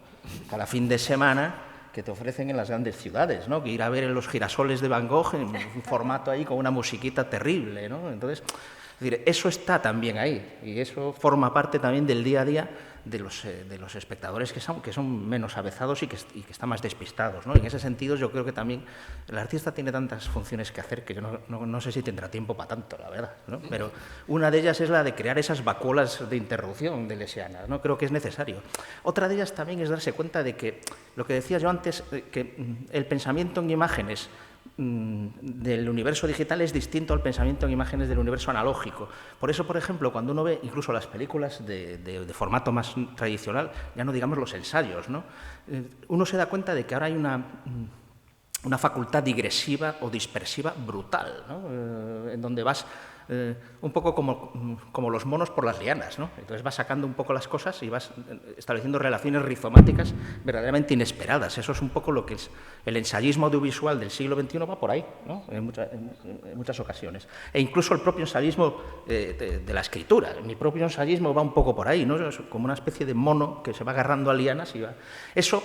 cada fin de semana, que te ofrecen en las grandes ciudades, ¿no? Que ir a ver en los girasoles de Van Gogh en un formato ahí con una musiquita terrible, ¿no? Entonces, es decir, eso está también ahí y eso forma parte también del día a día de los espectadores que son menos avezados y que están más despistados, ¿no? En ese sentido, yo creo que también el artista tiene tantas funciones que hacer que yo no sé si tendrá tiempo para tanto, la verdad, ¿no? Pero una de ellas es la de crear esas vacuolas de interrupción de lesianas, ¿no? Creo que es necesario. Otra de ellas también es darse cuenta de que, lo que decía yo antes, que el pensamiento en imágenes del universo digital es distinto al pensamiento en imágenes del universo analógico. Por eso, por ejemplo, cuando uno ve incluso las películas de formato más tradicional, ya no digamos los ensayos, ¿no? Uno se da cuenta de que ahora hay una facultad digresiva o dispersiva brutal, ¿no? En donde vas un poco como los monos por las lianas, ¿no? Entonces vas sacando un poco las cosas y vas estableciendo relaciones rizomáticas verdaderamente inesperadas. Eso es un poco lo que es el ensayismo audiovisual del siglo XXI, va por ahí, ¿no? En muchas ocasiones. E incluso el propio ensayismo de la escritura. Mi propio ensayismo va un poco por ahí, ¿no? Es como una especie de mono que se va agarrando a lianas y va... Eso,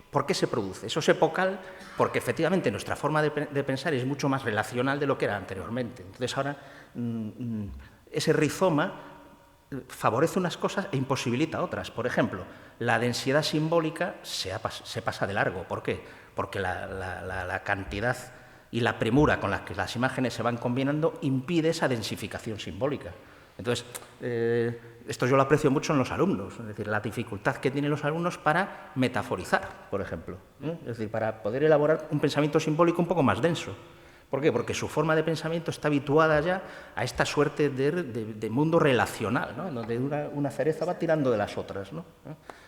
¿por qué se produce? Eso es epocal porque efectivamente nuestra forma de pensar es mucho más relacional de lo que era anteriormente. Entonces ahora ese rizoma favorece unas cosas e imposibilita otras. Por ejemplo, la densidad simbólica se pasa de largo. ¿Por qué? Porque la cantidad y la premura con la que las imágenes se van combinando impide esa densificación simbólica. Entonces, esto yo lo aprecio mucho en los alumnos, es decir, la dificultad que tienen los alumnos para metaforizar, por ejemplo, ¿eh? Es decir, para poder elaborar un pensamiento simbólico un poco más denso. ¿Por qué? Porque su forma de pensamiento está habituada ya a esta suerte de mundo relacional, ¿no? En donde una cereza va tirando de las otras, ¿no?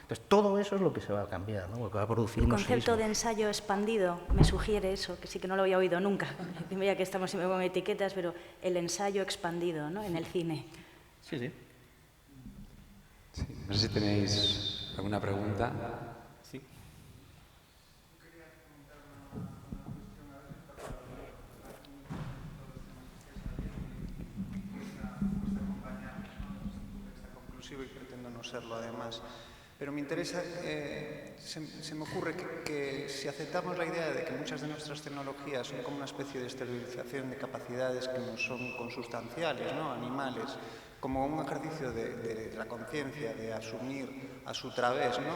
Entonces, todo eso es lo que se va a cambiar, ¿no? Lo que va a producir El un concepto ensayismo. de ensayo expandido me sugiere eso, que sí que no lo había oído nunca. Mira que estamos siempre con etiquetas, pero el ensayo expandido, ¿no? En el cine. Sí, sí. Sí, no sé si tenéis alguna pregunta. Sí. Y pretendo no serlo además, pero me interesa, se me ocurre que si aceptamos la idea de que muchas de nuestras tecnologías son como una especie de esterilización de capacidades que no son consustanciales, ¿no? Animales, como un ejercicio de la conciencia, de asumir a su través, ¿no?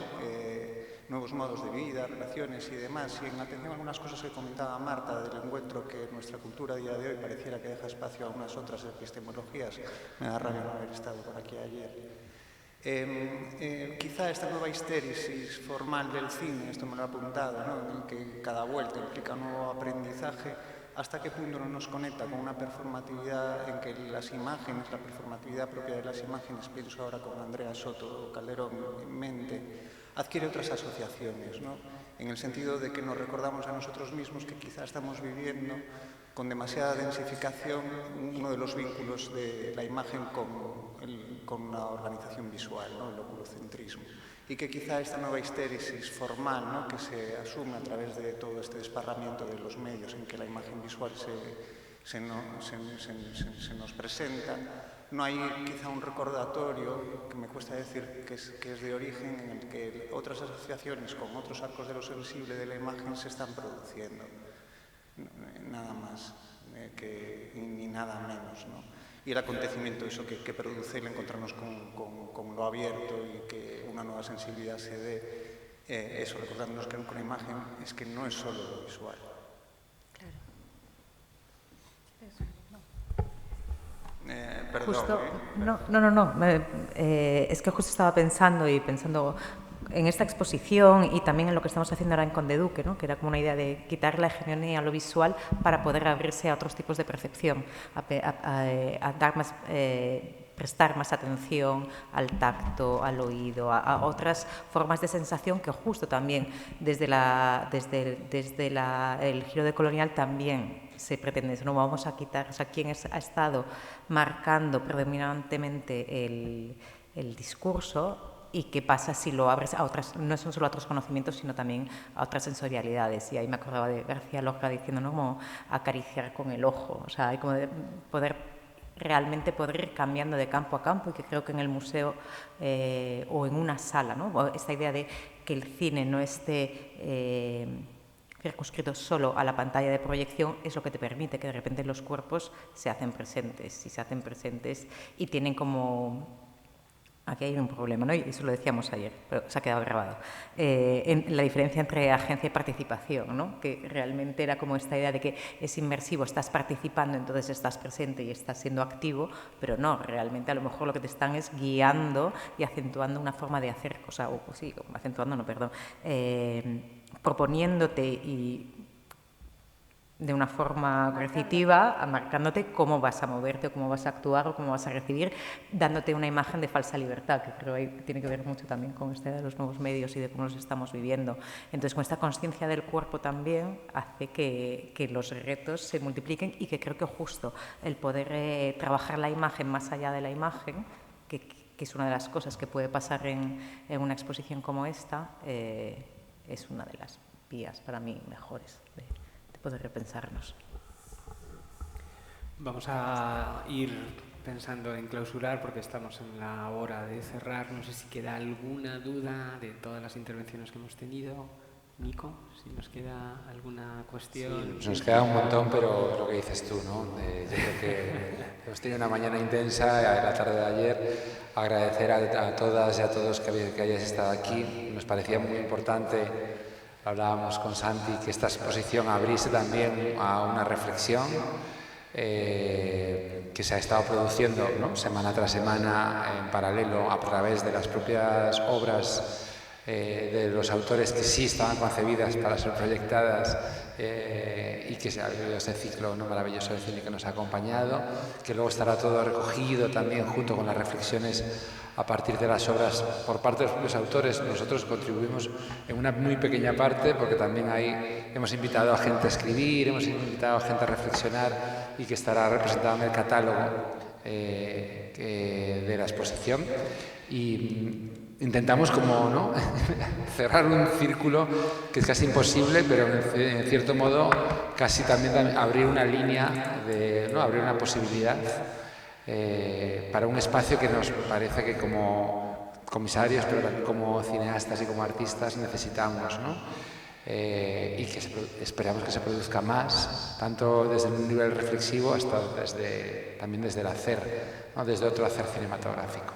Nuevos modos de vida, relaciones y demás, y en atención a algunas cosas que comentaba Marta del encuentro que nuestra cultura a día de hoy pareciera que deja espacio a unas otras epistemologías. Me da rabia no haber estado por aquí ayer. Quizá esta nueva histéresis formal del cine, esto me lo he apuntado, ¿no? En que cada vuelta implica un nuevo aprendizaje, hasta qué punto no nos conecta con una performatividad en que las imágenes, la performatividad propia de las imágenes, pienso ahora con Andrea Soto Calderón en mente, adquiere otras asociaciones, ¿no? En el sentido de que nos recordamos a nosotros mismos que quizá estamos viviendo con demasiada densificación uno de los vínculos de la imagen con la organización visual, ¿no? El oculocentrismo. Y que quizá esta nueva histéresis formal, ¿no? Que se asume a través de todo este desparramiento de los medios en que la imagen visual se nos presenta, no hay quizá un recordatorio, que me cuesta decir que es de origen, en el que otras asociaciones con otros arcos de lo sensible de la imagen se están produciendo. Nada más ni nada menos, ¿no? Y el acontecimiento eso que produce el encontrarnos con lo abierto y que una nueva sensibilidad se dé, eso, recordándonos que con la imagen es que no es solo lo visual. Perdón. Justo, no. Es que justo estaba pensando en esta exposición y también en lo que estamos haciendo ahora en Conde Duque, ¿no? Que era como una idea de quitar la hegemonía a lo visual para poder abrirse a otros tipos de percepción, a dar más, prestar más atención al tacto, al oído, a otras formas de sensación que justo también desde el giro decolonial también se pretende. No vamos a quitar, o sea, quien ha estado marcando predominantemente el discurso. ¿Y qué pasa si lo abres a otras, no son solo a otros conocimientos, sino también a otras sensorialidades? Y ahí me acordaba de García Lorca diciendo, ¿no? Como acariciar con el ojo, o sea, hay como de realmente poder ir cambiando de campo a campo, y que creo que en el museo o en una sala, ¿no? Esta idea de que el cine no esté circunscrito solo a la pantalla de proyección es lo que te permite que de repente los cuerpos se hacen presentes, y tienen como... Aquí hay un problema, ¿no? Y eso lo decíamos ayer, pero se ha quedado grabado. En la diferencia entre agencia y participación, ¿no? Que realmente era como esta idea de que es inmersivo, estás participando, entonces estás presente y estás siendo activo, pero no, realmente a lo mejor lo que te están es guiando y acentuando una forma de hacer cosas, o sí, acentuando, no, perdón, proponiéndote de una forma coercitiva, marcándote cómo vas a moverte o cómo vas a actuar o cómo vas a recibir, dándote una imagen de falsa libertad, que creo que tiene que ver mucho también con de los nuevos medios y de cómo los estamos viviendo. Entonces, con esta conciencia del cuerpo también hace que los retos se multipliquen y que creo que justo el poder trabajar la imagen más allá de la imagen, que es una de las cosas que puede pasar en una exposición como esta, es una de las vías para mí mejores de poder repensarnos. Vamos a ir pensando en clausurar porque estamos en la hora de cerrar. No sé si queda alguna duda de todas las intervenciones que hemos tenido. Nico, si nos queda alguna cuestión. Sí, nos queda un montón, pero lo que dices tú, ¿no? Yo creo que hemos tenido una mañana intensa, la tarde de ayer. Agradecer a todas y a todos que hayáis estado aquí. Nos parecía muy importante. Hablábamos con Santi que esta exposición abriese también a una reflexión que se ha estado produciendo, ¿no?, semana tras semana en paralelo a través de las propias obras de los autores que sí estaban concebidas para ser proyectadas y que se ha habido ese ciclo, ¿no?, maravilloso de cine que nos ha acompañado, que luego estará todo recogido también junto con las reflexiones a partir de las obras por parte de los propios autores. Nosotros contribuimos en una muy pequeña parte porque también ahí hemos invitado a gente a escribir, hemos invitado a gente a reflexionar y que estará representado en el catálogo de la exposición. Y intentamos como, ¿no?, cerrar un círculo que es casi imposible, pero en cierto modo casi también abrir una línea, ¿no?, abrir una posibilidad para un espacio que nos parece que como comisarios, pero también como cineastas y como artistas necesitamos, ¿no? Y que esperamos que se produzca más, tanto desde un nivel reflexivo hasta también desde el hacer, ¿no?, desde otro hacer cinematográfico.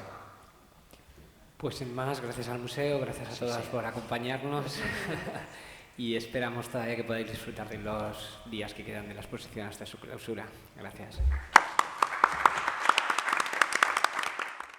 Pues sin más, gracias al museo, gracias a todas por acompañarnos y esperamos todavía que podáis disfrutar de los días que quedan de la exposición hasta su clausura. Gracias.